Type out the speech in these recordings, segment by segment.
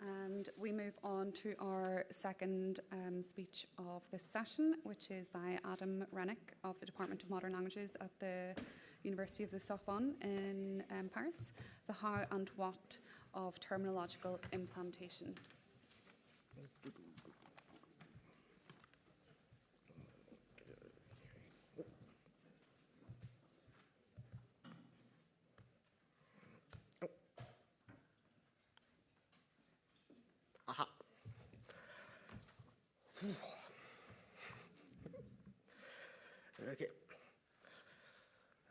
And we move on to our second speech of this session, which is by Adam Renwick of the Department of Modern Languages at the University of the Sorbonne in Paris, the how and what of terminological implantation. Aha. Okay.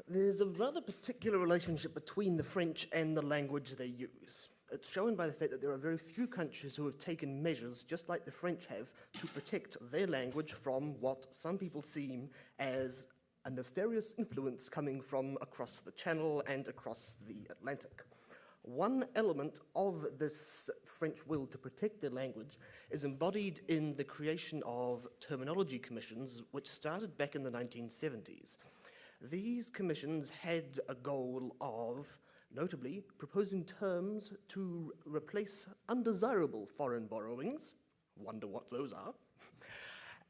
There's a rather particular relationship between the French and the language they use. It's shown by the fact that there are very few countries who have taken measures, just like the French have, to protect their language from what some people seem as a nefarious influence coming from across the Channel and across the Atlantic. One element of this French will to protect their language is embodied in the creation of terminology commissions, which started back in the 1970s. These commissions had a goal of, notably, proposing terms to replace undesirable foreign borrowings, wonder what those are,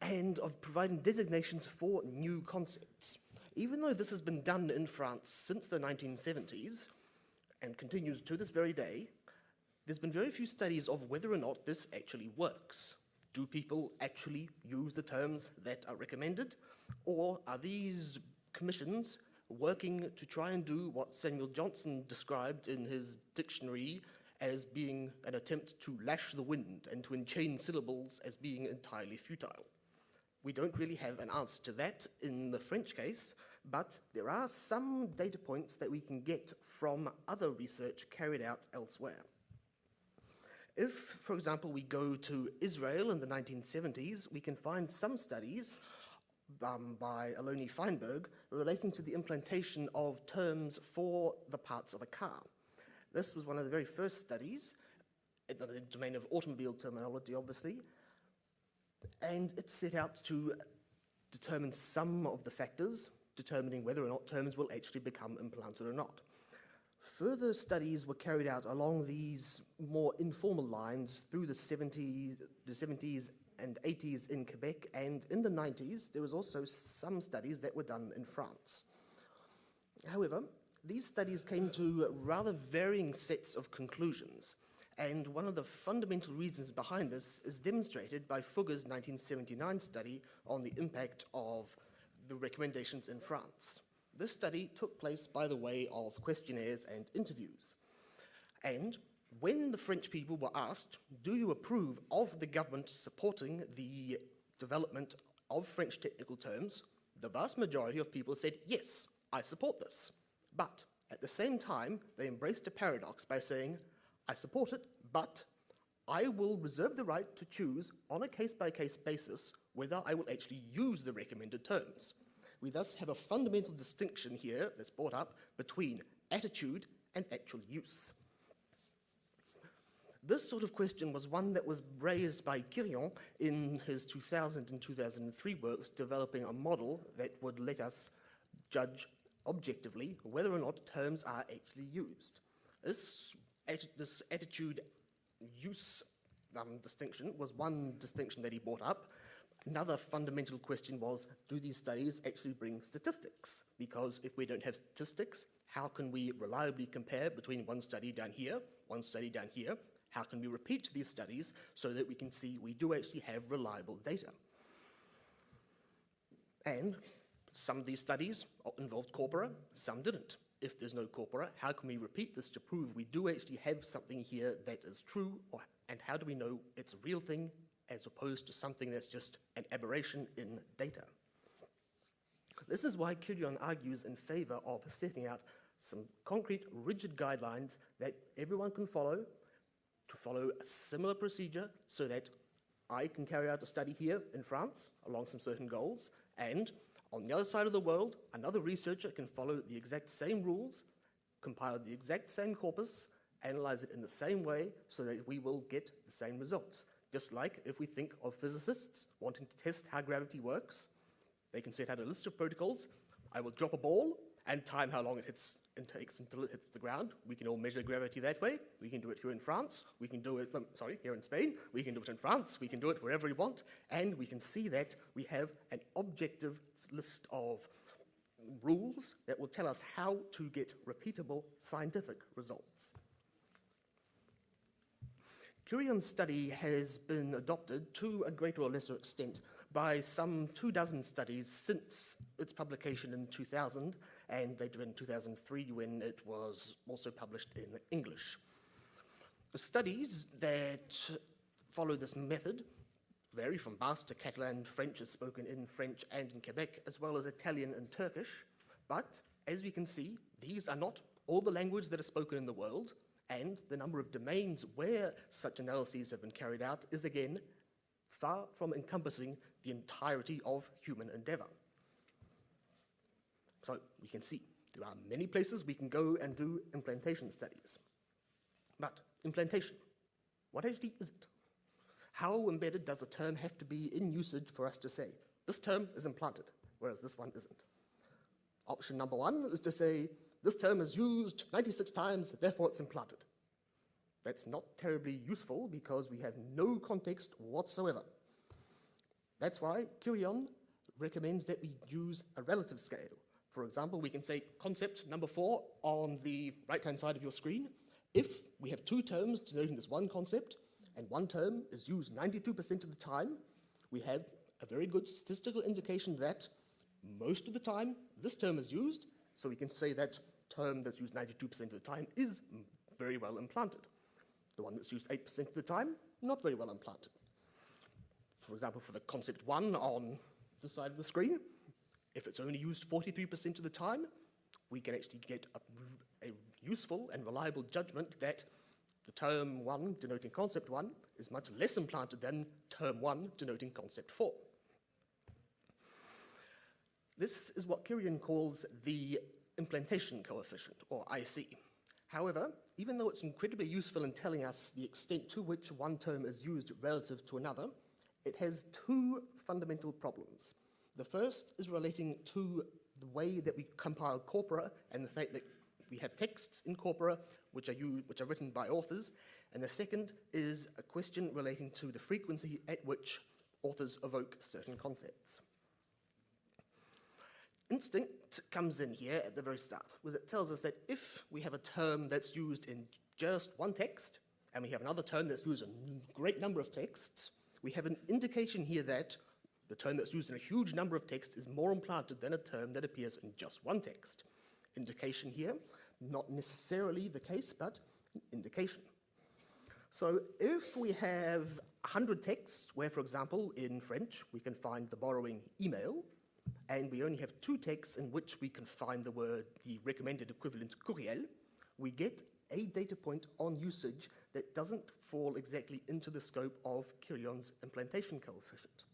and of providing designations for new concepts. Even though this has been done in France since the 1970s, and continues to this very day, there's been very few studies of whether or not this actually works. Do people actually use the terms that are recommended? Or are these commissions working to try and do what Samuel Johnson described in his dictionary as being an attempt to lash the wind and to enchain syllables as being entirely futile? We don't really have an answer to that in the French case, but there are some data points that we can get from other research carried out elsewhere. If, for example, we go to Israel in the 1970s, we can find some studies by Aloni Feinberg relating to the implantation of terms for the parts of a car. This was one of the very first studies in the domain of automobile terminology, obviously, and it set out to determine some of the factors determining whether or not terms will actually become implanted or not. Further studies were carried out along these more informal lines through the 70s and 80s in Quebec, and in the 90s there was also some studies that were done in France. However, these studies came to rather varying sets of conclusions, and one of the fundamental reasons behind this is demonstrated by Fugger's 1979 study on the impact of the recommendations in France. This study took place by the way of questionnaires and interviews. And when the French people were asked, do you approve of the government supporting the development of French technical terms, the vast majority of people said, yes, I support this. But at the same time, they embraced a paradox by saying, I support it, but I will reserve the right to choose on a case-by-case basis whether I will actually use the recommended terms. We thus have a fundamental distinction here that's brought up between attitude and actual use. This sort of question was one that was raised by Quirion in his 2000 and 2003 works, developing a model that would let us judge objectively whether or not terms are actually used. This attitude-use distinction was one distinction that he brought up. Another fundamental question was, do these studies actually bring statistics? Because if we don't have statistics, how can we reliably compare between one study down here, one study down here? How can we repeat these studies so that we can see we do actually have reliable data? And some of these studies involved corpora, some didn't. If there's no corpora, how can we repeat this to prove we do actually have something here that is true, and how do we know it's a real thing as opposed to something that's just an aberration in data? This is why Quirion argues in favor of setting out some concrete, rigid guidelines that everyone can follow, to follow a similar procedure so that I can carry out a study here in France along some certain goals, and on the other side of the world, another researcher can follow the exact same rules, compile the exact same corpus, analyze it in the same way so that we will get the same results. Just like if we think of physicists wanting to test how gravity works, they can set out a list of protocols. I will drop a ball, and time how long it takes until it hits the ground. We can all measure gravity that way. We can do it here in France. We can do it, here in Spain. We can do it in France. We can do it wherever we want. And we can see that we have an objective list of rules that will tell us how to get repeatable scientific results. Curion's study has been adopted to a greater or lesser extent by some 24 studies since its publication in 2000, and later in 2003 when it was also published in English. The studies that follow this method vary from Basque to Catalan. French is spoken in French and in Quebec, as well as Italian and Turkish. But as we can see, these are not all the language that is spoken in the world, and the number of domains where such analyses have been carried out is again far from encompassing the entirety of human endeavor. So we can see there are many places we can go and do implantation studies. But implantation, what actually is it? How embedded does a term have to be in usage for us to say, this term is implanted, whereas this one isn't? Option number one is to say, this term is used 96 times, therefore it's implanted. That's not terribly useful because we have no context whatsoever. That's why Curion recommends that we use a relative scale. For example, we can say concept number 4 on the right-hand side of your screen. If we have two terms denoting this one concept, and one term is used 92% of the time, we have a very good statistical indication that most of the time this term is used, so we can say that term that's used 92% of the time is very well implanted. The one that's used 8% of the time, not very well implanted. For example, for the concept 1 on this side of the screen, if it's only used 43% of the time, we can actually get a useful and reliable judgment that the term 1 denoting concept 1 is much less implanted than term 1 denoting concept 4. This is what Curion calls the Implantation Coefficient, or IC. However, even though it's incredibly useful in telling us the extent to which one term is used relative to another, it has two fundamental problems. The first is relating to the way that we compile corpora and the fact that we have texts in corpora which are written by authors, and the second is a question relating to the frequency at which authors evoke certain concepts. Instinct comes in here at the very start, because it tells us that if we have a term that's used in just one text, and we have another term that's used in a great number of texts, we have an indication here that the term that's used in a huge number of texts is more implanted than a term that appears in just one text. Indication here, not necessarily the case, but an indication. So if we have 100 texts, where, for example, in French, we can find the borrowing email, and we only have 2 texts in which we can find the recommended equivalent courriel, we get a data point on usage that doesn't fall exactly into the scope of Curion's implantation coefficient.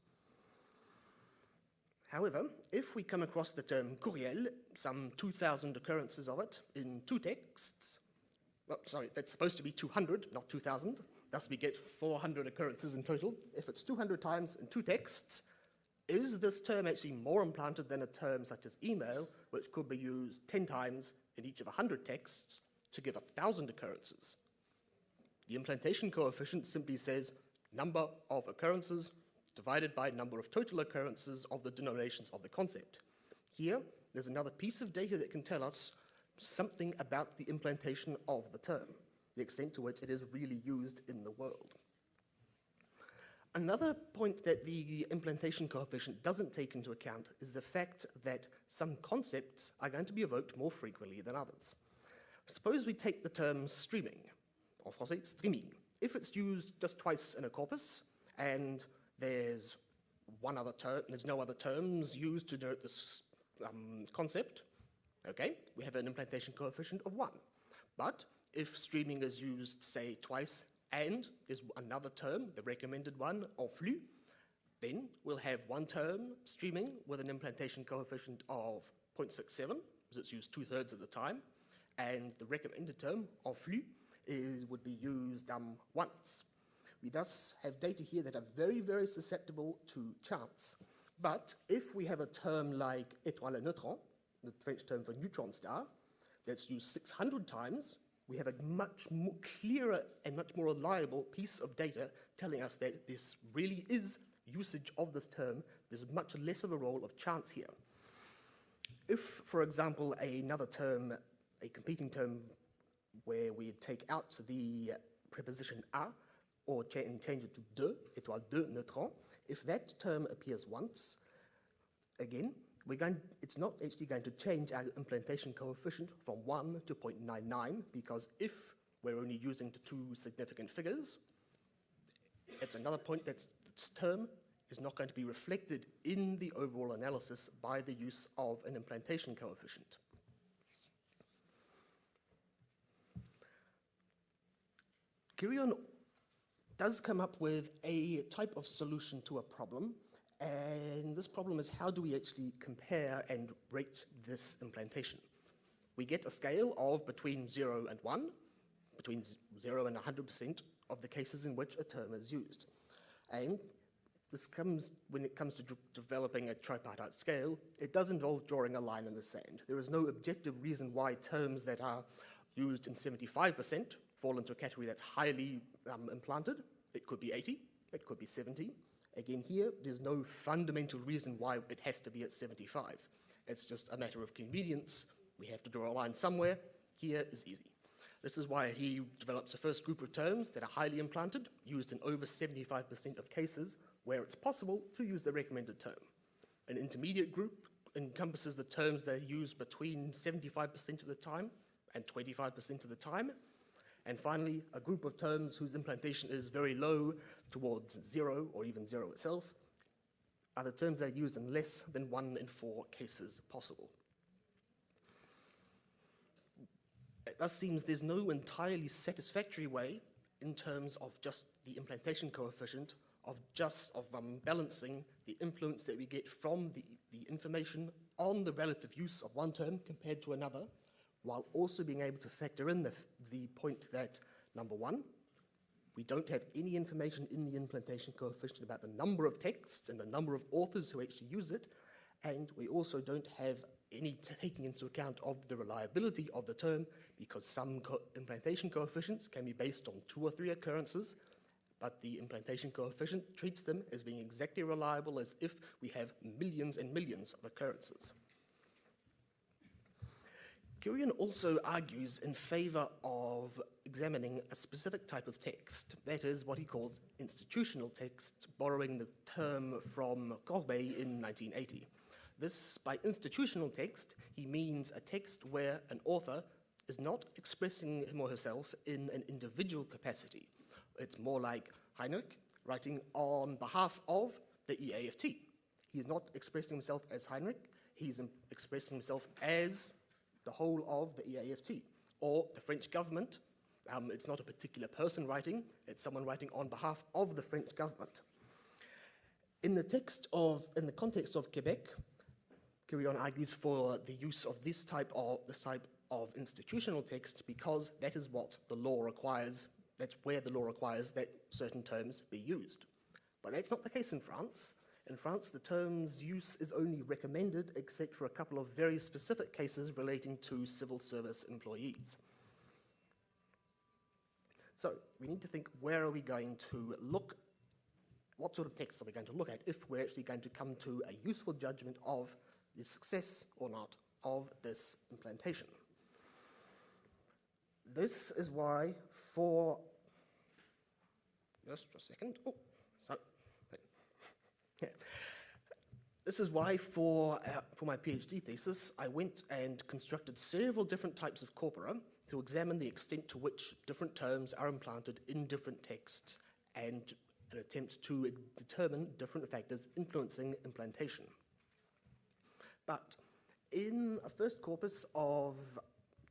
However, if we come across the term courriel, some 2,000 occurrences of it in 2 texts, that's supposed to be 200, not 2,000, thus we get 400 occurrences in total. If it's 200 times in 2 texts, is this term actually more implanted than a term such as email, which could be used 10 times in each of 100 texts to give 1,000 occurrences? The implantation coefficient simply says number of occurrences divided by number of total occurrences of the denominations of the concept. Here, there's another piece of data that can tell us something about the implantation of the term, the extent to which it is really used in the world. Another point that the implantation coefficient doesn't take into account is the fact that some concepts are going to be evoked more frequently than others. Suppose we take the term streaming, en français, streaming. If it's used just twice in a corpus, and there's no other terms used to denote this concept, okay, we have an implantation coefficient of 1. But if streaming is used, say, twice, and is another term, the recommended one, en flux, then we'll have one term, streaming, with an implantation coefficient of 0.67, because it's used 2/3 of the time, and the recommended term, en flux, would be used once. We thus have data here that are very, very susceptible to chance. But if we have a term like étoile et neutron, the French term for neutron star, that's used 600 times, we have a much more clearer and much more reliable piece of data telling us that this really is usage of this term. There's much less of a role of chance here. If, for example, another term, a competing term where we take out the preposition a, or change it to de, étoile de neutron, if that term appears once, again, it's not actually going to change our implantation coefficient from 1 to 0.99, because if we're only using the two significant figures, it's another point that this term is not going to be reflected in the overall analysis by the use of an implantation coefficient. Kirion does come up with a type of solution to a problem, and this problem is how do we actually compare and rate this implantation? We get a scale of between 0 and 1, between 0 and 100% of the cases in which a term is used. And this comes, when it comes to developing a tripartite scale, it does involve drawing a line in the sand. There is no objective reason why terms that are used in 75% fall into a category that's highly implanted. It could be 80, it could be 70. Again, here, there's no fundamental reason why it has to be at 75. It's just a matter of convenience. We have to draw a line somewhere. Here is easy. This is why he develops a first group of terms that are highly implanted, used in over 75% of cases where it's possible to use the recommended term. An intermediate group encompasses the terms that are used between 75% of the time and 25% of the time. And finally, a group of terms whose implantation is very low, towards 0 or even 0 itself, are the terms that are used in less than 1 in 4 cases possible. It thus seems there's no entirely satisfactory way in terms of just the implantation coefficient of balancing the influence that we get from the information on the relative use of one term compared to another, while also being able to factor in the point that, number one, we don't have any information in the implantation coefficient about the number of texts and the number of authors who actually use it, and we also don't have any taking into account of the reliability of the term, because some implantation coefficients can be based on 2 or 3 occurrences, but the implantation coefficient treats them as being exactly reliable as if we have millions and millions of occurrences. Kirion also argues in favor of examining a specific type of text, that is what he calls institutional text, borrowing the term from Corbeil in 1980. This, by institutional text, he means a text where an author is not expressing him or herself in an individual capacity. It's more like Renwick writing on behalf of the EAFT. He is not expressing himself as Renwick, he's expressing himself as the whole of the EAFT, or the French government. It's not a particular person writing, it's someone writing on behalf of the French government. In the context of Quebec, Kirion argues for the use of this type of institutional text because that is what the law requires. That's where the law requires that certain terms be used. But that's not the case in France. In France, the term's use is only recommended except for a couple of very specific cases relating to civil service employees. So we need to think, where are we going to look? What sort of texts are we going to look at if we're actually going to come to a useful judgment of the success or not of this implantation? This is why just a second. Oh, sorry. Yeah. This is why for my PhD thesis, I went and constructed several different types of corpora to examine the extent to which different terms are implanted in different texts and an attempt to determine different factors influencing implantation. But in a first corpus of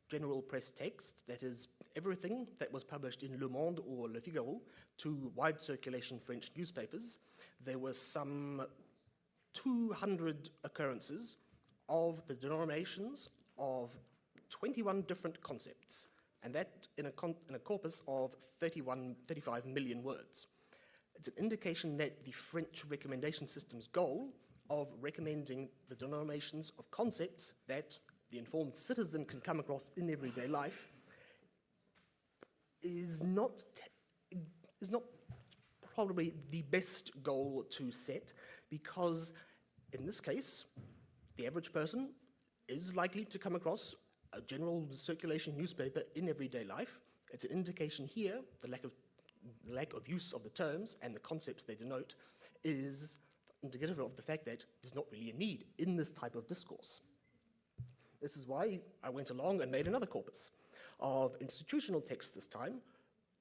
general press text, that is everything that was published in Le Monde or Le Figaro to wide circulation French newspapers, there were some 200 occurrences of the denominations of 21 different concepts, and that in a corpus of 35 million words. It's an indication that the French recommendation system's goal of recommending the denominations of concepts that the informed citizen can come across in everyday life is not probably the best goal to set, because in this case, the average person is likely to come across a general circulation newspaper in everyday life. It's an indication here, the lack of use of the terms and the concepts they denote is indicative of the fact that there's not really a need in this type of discourse. This is why I went along and made another corpus of institutional texts this time,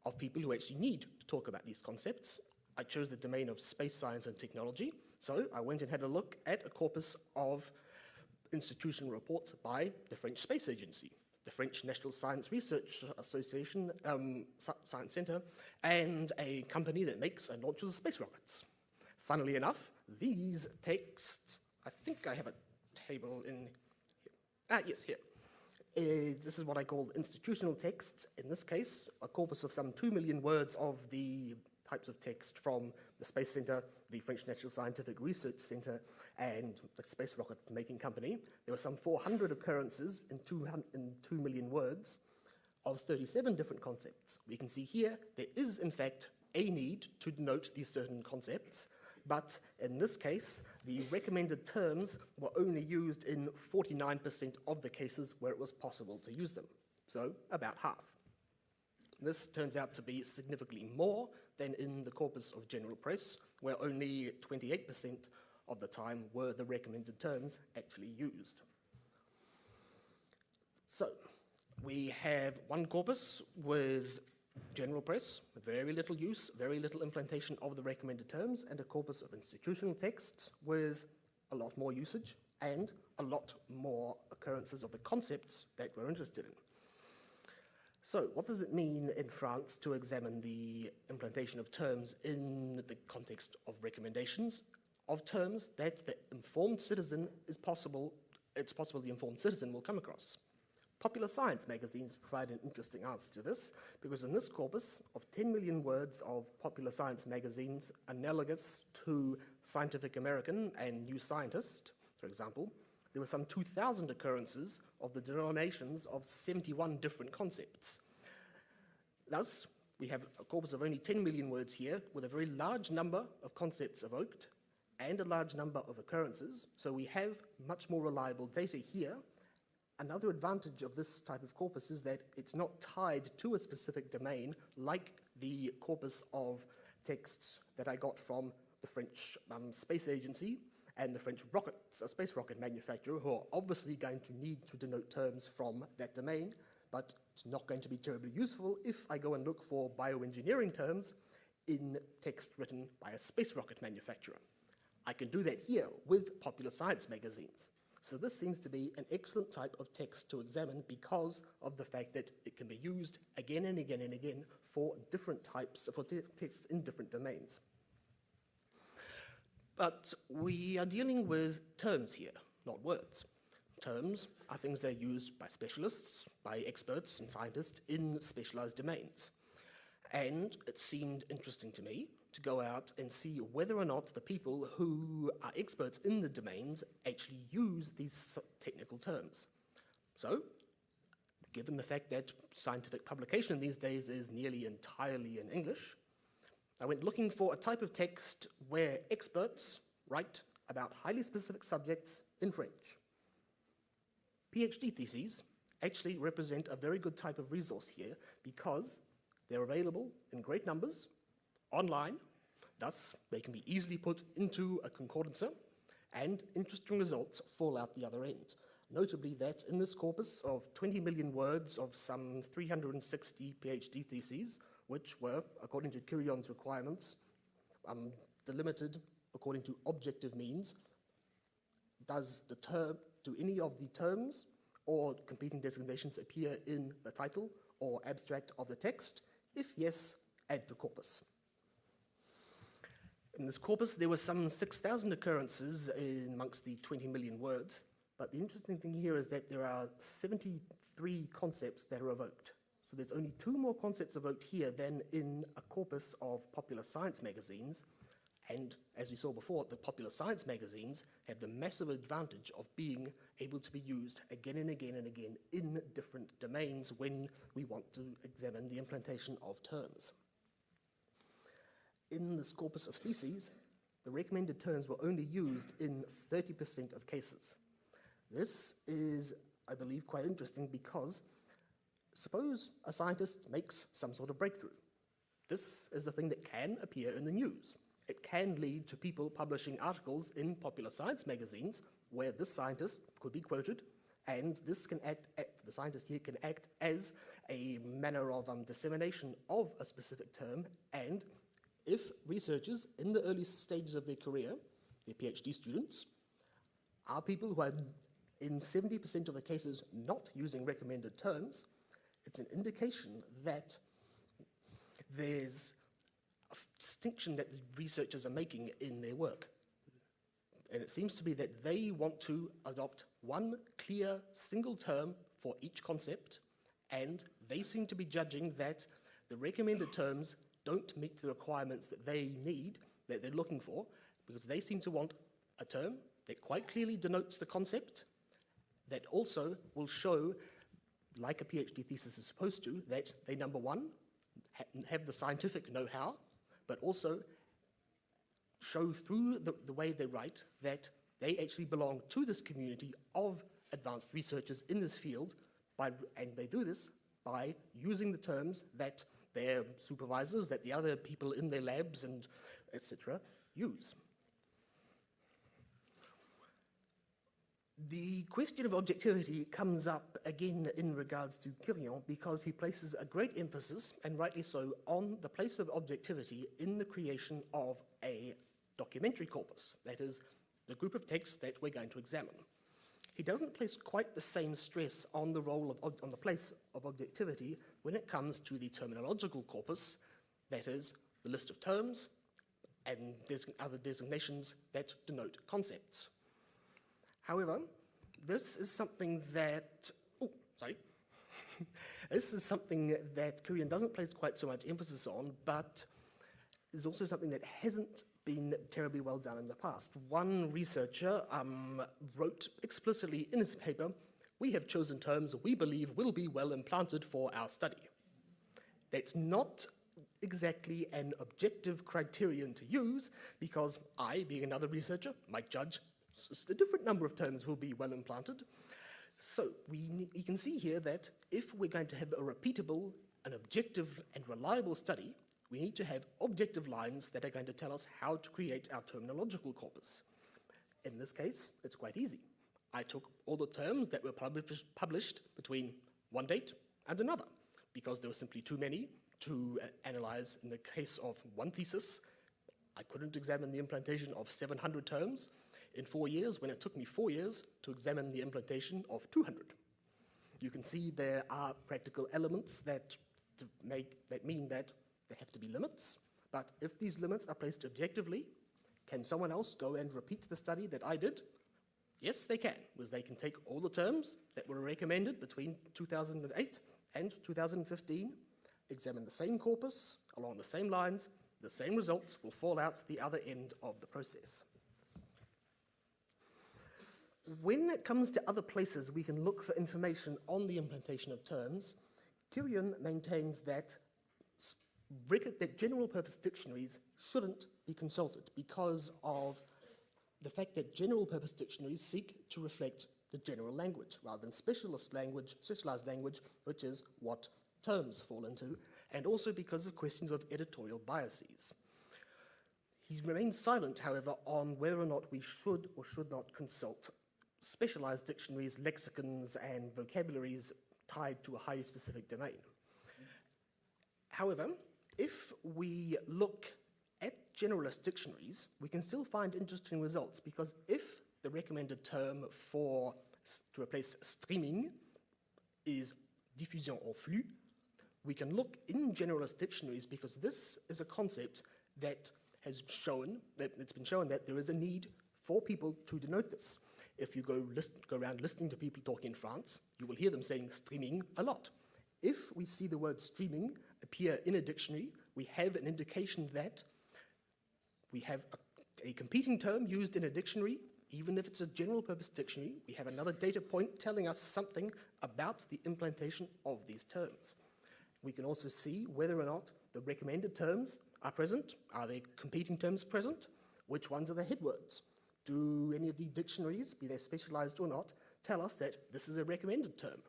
of people who actually need to talk about these concepts. I chose the domain of space science and technology, so I went and had a look at a corpus of institutional reports by the French Space Agency, the French National Science Research Association, Science Center, and a company that makes and launches space rockets. Funnily enough, these texts, I think I have a table in here. Yes, here. This is what I call institutional texts. In this case, a corpus of some 2 million words of the types of text from the Space Center, the French National Scientific Research Center, and the Space Rocket Making Company. There were some 400 occurrences in 2 million words of 37 different concepts. We can see here there is, in fact, a need to denote these certain concepts, but in this case, the recommended terms were only used in 49% of the cases where it was possible to use them, so about half. This turns out to be significantly more than in the corpus of general press, where only 28% of the time were the recommended terms actually used. So, we have one corpus with general press, with very little use, very little implantation of the recommended terms, and a corpus of institutional texts with a lot more usage and a lot more occurrences of the concepts that we're interested in. So, what does it mean in France to examine the implantation of terms in the context of recommendations of terms that the informed citizen it's possible the informed citizen will come across? Popular science magazines provide an interesting answer to this, because in this corpus of 10 million words of popular science magazines analogous to Scientific American and New Scientist, for example, there were some 2,000 occurrences of the denominations of 71 different concepts. Thus, we have a corpus of only 10 million words here, with a very large number of concepts evoked and a large number of occurrences, so we have much more reliable data here. Another advantage of this type of corpus is that it's not tied to a specific domain, like the corpus of texts that I got from the French Space Agency and the French space rocket manufacturer, who are obviously going to need to denote terms from that domain, but it's not going to be terribly useful if I go and look for bioengineering terms in text written by a space rocket manufacturer. I can do that here with popular science magazines. So this seems to be an excellent type of text to examine because of the fact that it can be used again and again and again for different types, for texts in different domains. But we are dealing with terms here, not words. Terms are things that are used by specialists, by experts and scientists in specialized domains. And it seemed interesting to me to go out and see whether or not the people who are experts in the domains actually use these technical terms. So, given the fact that scientific publication these days is nearly entirely in English, I went looking for a type of text where experts write about highly specific subjects in French. PhD theses actually represent a very good type of resource here because they're available in great numbers online, thus they can be easily put into a concordancer, and interesting results fall out the other end. Notably that in this corpus of 20 million words of some 360 PhD theses, which were, according to Curion's requirements, delimited according to objective means, do any of the terms or competing designations appear in the title or abstract of the text? If yes, add to corpus. In this corpus, there were some 6,000 occurrences amongst the 20 million words, but the interesting thing here is that there are 73 concepts that are evoked. So there's only 2 more concepts evoked here than in a corpus of popular science magazines, And as we saw before, the popular science magazines have the massive advantage of being able to be used again and again and again in different domains when we want to examine the implantation of terms. In this corpus of theses, the recommended terms were only used in 30% of cases. This is, I believe, quite interesting because suppose a scientist makes some sort of breakthrough. This is a thing that can appear in the news. It can lead to people publishing articles in popular science magazines where this scientist could be quoted, and this can act, the scientist here can act as a manner of dissemination of a specific term, and if researchers in the early stages of their career, their PhD students, are people who are in 70% of the cases not using recommended terms, it's an indication that there's a distinction that the researchers are making in their work. And it seems to be that they want to adopt one clear single term for each concept, and they seem to be judging that the recommended terms don't meet the requirements that they need, that they're looking for, because they seem to want a term that quite clearly denotes the concept, that also will show, like a PhD thesis is supposed to, that they, number one, have the scientific know-how, but also show through the way they write that they actually belong to this community of advanced researchers in this field, and they do this by using the terms that their supervisors, that the other people in their labs and etc. use. The question of objectivity comes up again in regards to Quirion because he places a great emphasis, and rightly so, on the place of objectivity in the creation of a documentary corpus, that is, the group of texts that we're going to examine. He doesn't place quite the same stress on the on the place of objectivity when it comes to the terminological corpus, that is, the list of terms and other designations that denote concepts. However, this is something that, this is something that Quirion doesn't place quite so much emphasis on, but is also something that hasn't been terribly well done in the past. One researcher wrote explicitly in his paper, "We have chosen terms we believe will be well implanted for our study." That's not exactly an objective criterion to use, because I, being another researcher, might judge a different number of terms will be well implanted. So we can see here that if we're going to have a repeatable, an objective and reliable study, we need to have objective lines that are going to tell us how to create our terminological corpus. In this case, it's quite easy. I took all the terms that were published between one date and another, because there were simply too many to analyze. In the case of one thesis, I couldn't examine the implantation of 700 terms in 4 years, when it took me 4 years to examine the implantation of 200. You can see there are practical elements that mean that there have to be limits, but if these limits are placed objectively, can someone else go and repeat the study that I did? Yes, they can, because they can take all the terms that were recommended between 2008 and 2015, examine the same corpus along the same lines, the same results will fall out the other end of the process. When it comes to other places we can look for information on the implantation of terms, Quirion maintains that general purpose dictionaries shouldn't be consulted because of the fact that general purpose dictionaries seek to reflect the general language rather than specialized language, which is what terms fall into, and also because of questions of editorial biases. He remains silent, however, on whether or not we should or should not consult specialized dictionaries, lexicons, and vocabularies tied to a highly specific domain. However, if we look at generalist dictionaries, we can still find interesting results, because if the recommended term to replace streaming is diffusion en flux, we can look in generalist dictionaries, because this is a concept that it's been shown that there is a need for people to denote this. If you go around listening to people talk in France, you will hear them saying streaming a lot. If we see the word streaming appear in a dictionary, we have an indication that we have a competing term used in a dictionary. Even if it's a general purpose dictionary, we have another data point telling us something about the implantation of these terms. We can also see whether or not the recommended terms are present. Are they competing terms present? Which ones are the head words? Do any of the dictionaries, be they specialized or not, tell us that this is a recommended term?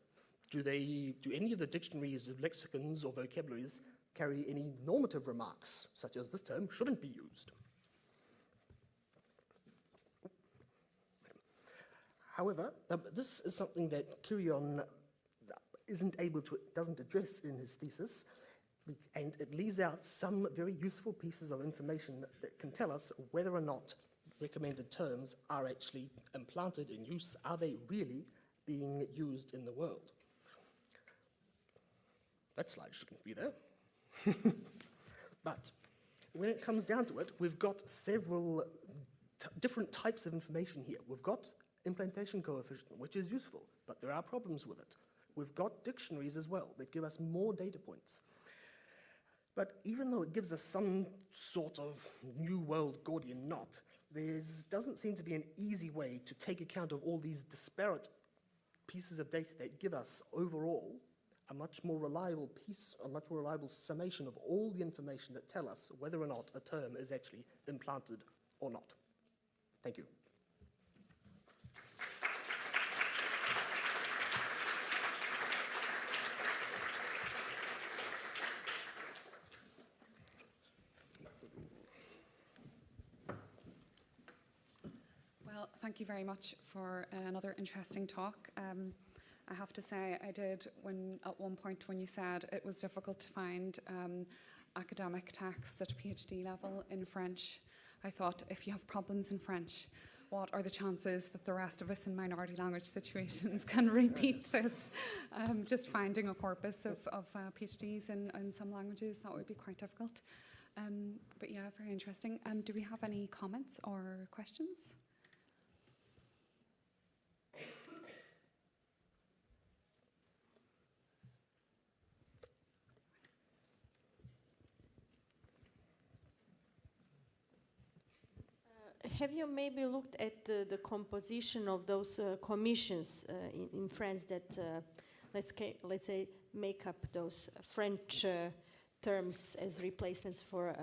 Do any of the dictionaries, lexicons, or vocabularies carry any normative remarks, such as this term shouldn't be used? However, this is something that Kyrion doesn't address in his thesis, and it leaves out some very useful pieces of information that can tell us whether or not recommended terms are actually implanted in use. Are they really being used in the world? That slide shouldn't be there. But when it comes down to it, we've got several different types of information here. We've got implantation coefficient, which is useful, but there are problems with it. We've got dictionaries as well that give us more data points. But even though it gives us some sort of new world Gordian knot, there doesn't seem to be an easy way to take account of all these disparate pieces of data that give us overall a much more reliable summation of all the information that tell us whether or not a term is actually implanted or not. Thank you. Well, thank you very much for another interesting talk. I have to say, I did, at one point when you said it was difficult to find academic texts at PhD level in French, I thought, if you have problems in French, what are the chances that the rest of us in minority language situations can repeat this? Just finding a corpus of PhDs in some languages, that would be quite difficult. But yeah, very interesting. Do we have any comments or questions? Have you maybe looked at the composition of those commissions in France that, let's say, make up those French terms as replacements for,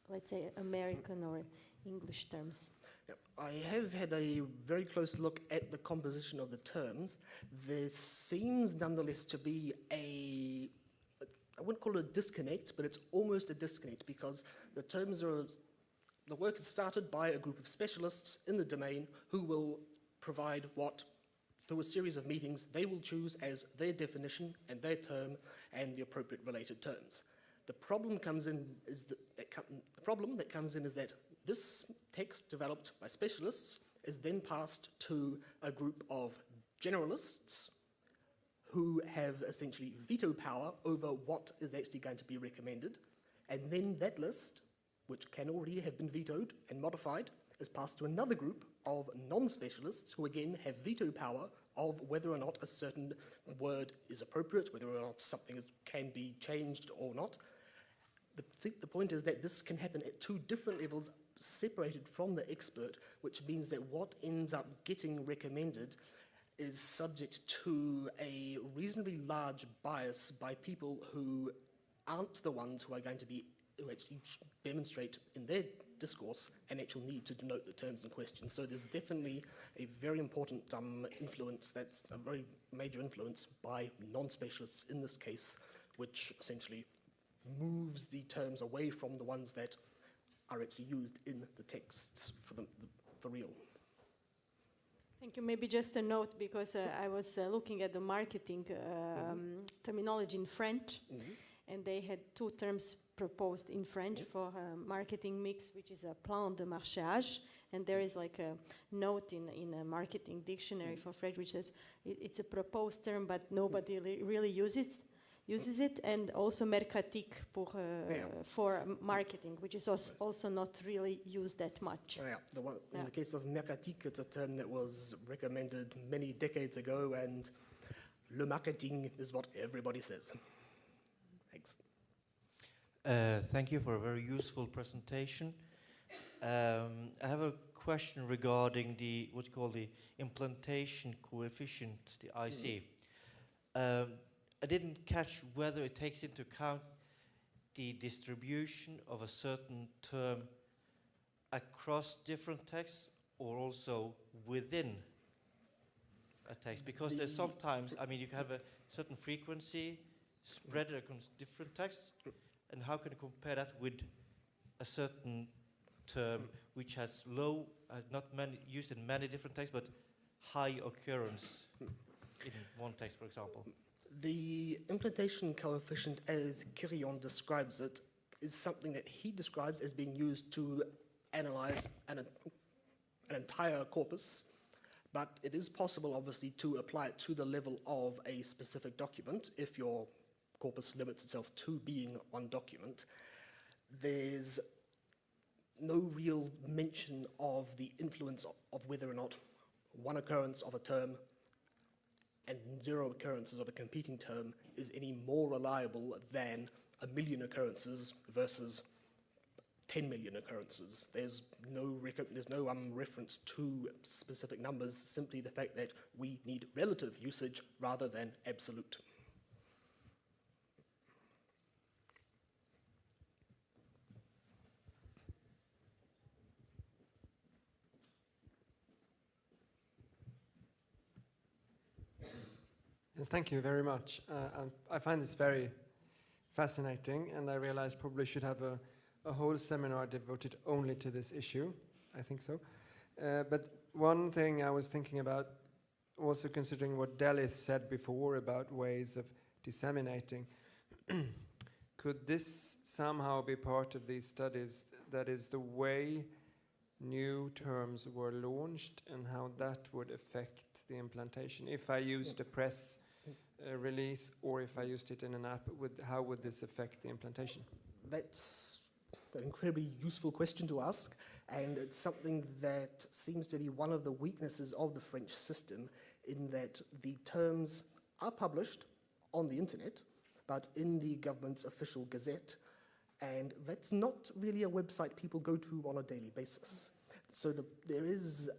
let's say, American or English terms? Yep. I have had a very close look at the composition of the terms. There seems nonetheless to be I wouldn't call it a disconnect, but it's almost a disconnect because the work is started by a group of specialists in the domain who will provide what, through a series of meetings, they will choose as their definition and their term and the appropriate related terms. The problem that comes in is that this text developed by specialists is then passed to a group of generalists who have essentially veto power over what is actually going to be recommended, and then that list, which can already have been vetoed and modified, is passed to another group of non-specialists who again have veto power of whether or not a certain word is appropriate, whether or not something can be changed or not. The point is that this can happen at two different levels separated from the expert, which means that what ends up getting recommended is subject to a reasonably large bias by people who aren't the ones who actually demonstrate in their discourse an actual need to denote the terms in question. So there's definitely a very important influence, that's a very major influence by non-specialists in this case, which essentially moves the terms away from the ones that are actually used in the texts for real. Thank you. Maybe just a note, because I was looking at the marketing terminology in French, and they had two terms proposed in French for marketing mix, which is a plan de marchage, and there is like a note in a marketing dictionary for French which says it's a proposed term, but nobody really uses it, and also mercatique for marketing, which is also not really used that much. In the case of mercatique, it's a term that was recommended many decades ago, and le marketing is what everybody says. Thanks. Thank you for a very useful presentation. I have a question regarding the what you call the implantation coefficient, the IC. I didn't catch whether it takes into account the distribution of a certain term across different texts or also within a text, because there's sometimes, I mean, you can have a certain frequency spread across different texts, and how can you compare that with a certain term which has low, not many used in many different texts, but high occurrence in one text, for example? The implantation coefficient, as Kirion describes it, is something that he describes as being used to analyze an entire corpus, but it is possible, obviously, to apply it to the level of a specific document if your corpus limits itself to being one document. There's no real mention of the influence of whether or not one occurrence of a term and 0 occurrences of a competing term is any more reliable than 1 million occurrences versus 10 million occurrences. There's no reference to specific numbers, simply the fact that we need relative usage rather than absolute. Yes, thank you very much. I find this very fascinating, and I realize probably should have a whole seminar devoted only to this issue. I think so. But one thing I was thinking about, also considering what Delith said before about ways of disseminating, could this somehow be part of these studies, that is the way new terms were launched and how that would affect the implantation? If I used a press release or if I used it in an app, how would this affect the implantation? That's an incredibly useful question to ask, and it's something that seems to be one of the weaknesses of the French system, in that the terms are published on the internet, but in the government's official gazette, and that's not really a website people go to on a daily basis. So there is,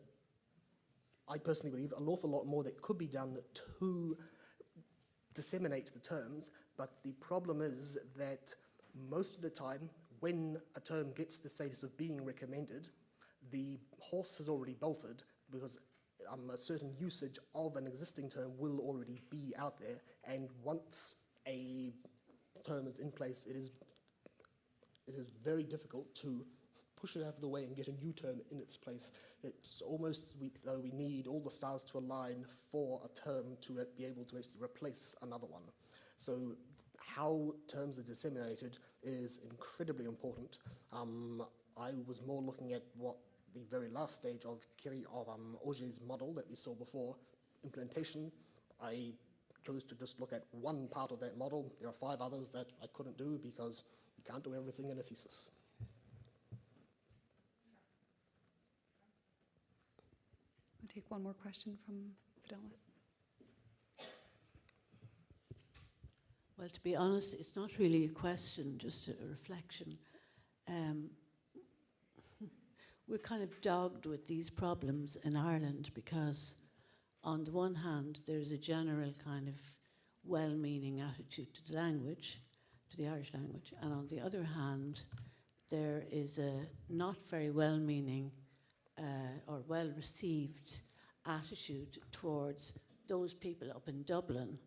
I personally believe, an awful lot more that could be done to disseminate the terms, but the problem is that most of the time, when a term gets the status of being recommended, the horse has already bolted, because a certain usage of an existing term will already be out there, and once a term is in place, it is very difficult to push it out of the way and get a new term in its place. It's almost though we need all the stars to align for a term to be able to actually replace another one. So how terms are disseminated is incredibly important. I was more looking at what the very last stage of Augier's model that we saw before, implantation. I chose to just look at one part of that model. There are 5 others that I couldn't do because you can't do everything in a thesis. I'll take one more question from Fidela. Well, to be honest, it's not really a question, just a reflection. We're kind of dogged with these problems in Ireland because, on the one hand, there's a general kind of well-meaning attitude to the language, to the Irish language, and on the other hand, there is a not very well-meaning or well-received attitude towards those people up in Dublin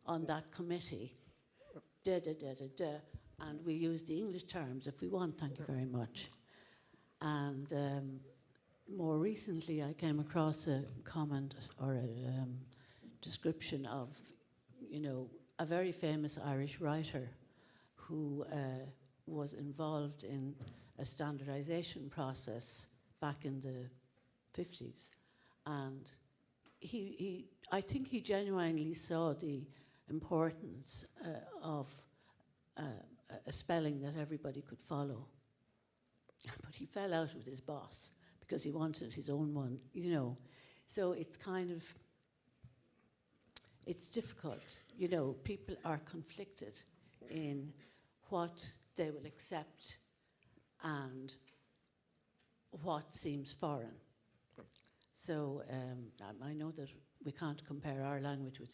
on that committee. And we use the English terms if we want, thank you very much. And more recently I came across a comment or a description of, a very famous Irish writer who was involved in a standardization process back in the 50s. And I think he genuinely saw the importance of a spelling that everybody could follow. But he fell out with his boss because he wanted his own one, So it's kind of, it's difficult. People are conflicted in what they will accept and what seems foreign. So I know that we can't compare our language with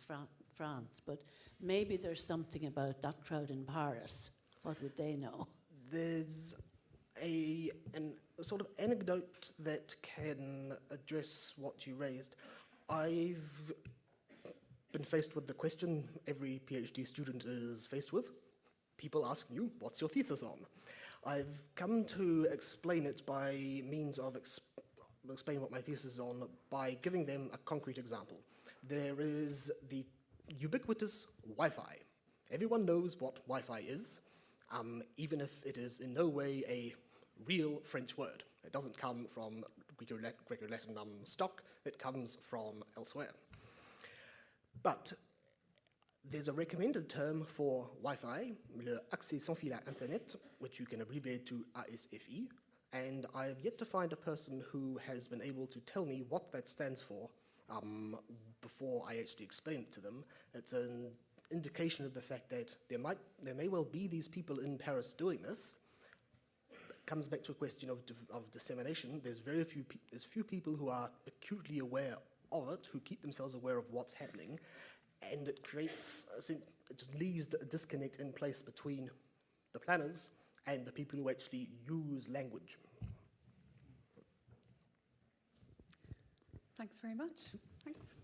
France, but maybe there's something about that crowd in Paris. What would they know? There's a sort of anecdote that can address what you raised. I've been faced with the question every PhD student is faced with. People asking you, what's your thesis on? I've come to explain it by means of explain what my thesis is on by giving them a concrete example. There is the ubiquitous Wi-Fi. Everyone knows what Wi-Fi is, even if it is in no way a real French word. It doesn't come from Greco-Latin stock, it comes from elsewhere. But there's a recommended term for Wi-Fi, le accès sans fil à Internet, which you can abbreviate to ASFI, and I have yet to find a person who has been able to tell me what that stands for before I actually explain it to them. It's an indication of the fact that there may well be these people in Paris doing this. It comes back to a question of dissemination. There's few people who are acutely aware of it, who keep themselves aware of what's happening, and it creates, it just leaves a disconnect in place between the planners and the people who actually use language. Thanks very much. Thanks.